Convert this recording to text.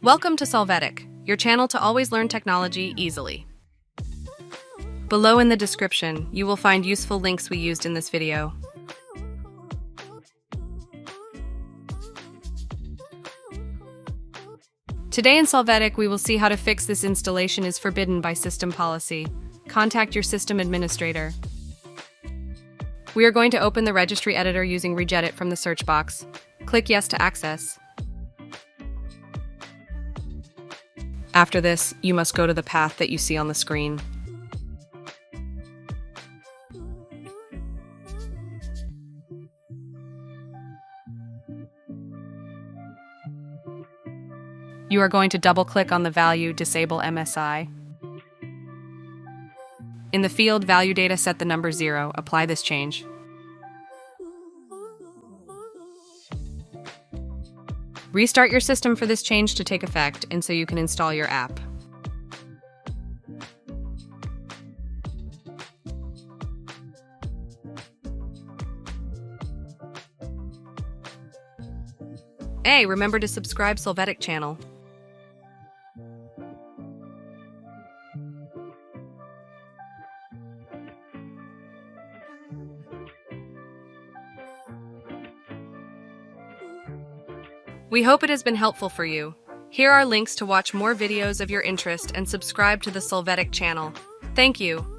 Welcome to Solvetic, your channel to always learn technology easily. Below in the description, you will find useful links we used in this video. Today in Solvetic, we will see how to fix this installation is forbidden by system policy. Contact your system administrator. We are going to open the registry editor using regedit from the search box. Click Yes to access. After this, you must go to the path that you see on the screen. You are going to double-click on the value Disable MSI. In the field Value Data, set the number 0. Apply this change. Restart your system for this change to take effect, and so you can install your app. Hey, remember to subscribe Solvetic channel. We hope it has been helpful for you. Here are links to watch more videos of your interest and subscribe to the Solvetic channel. Thank you.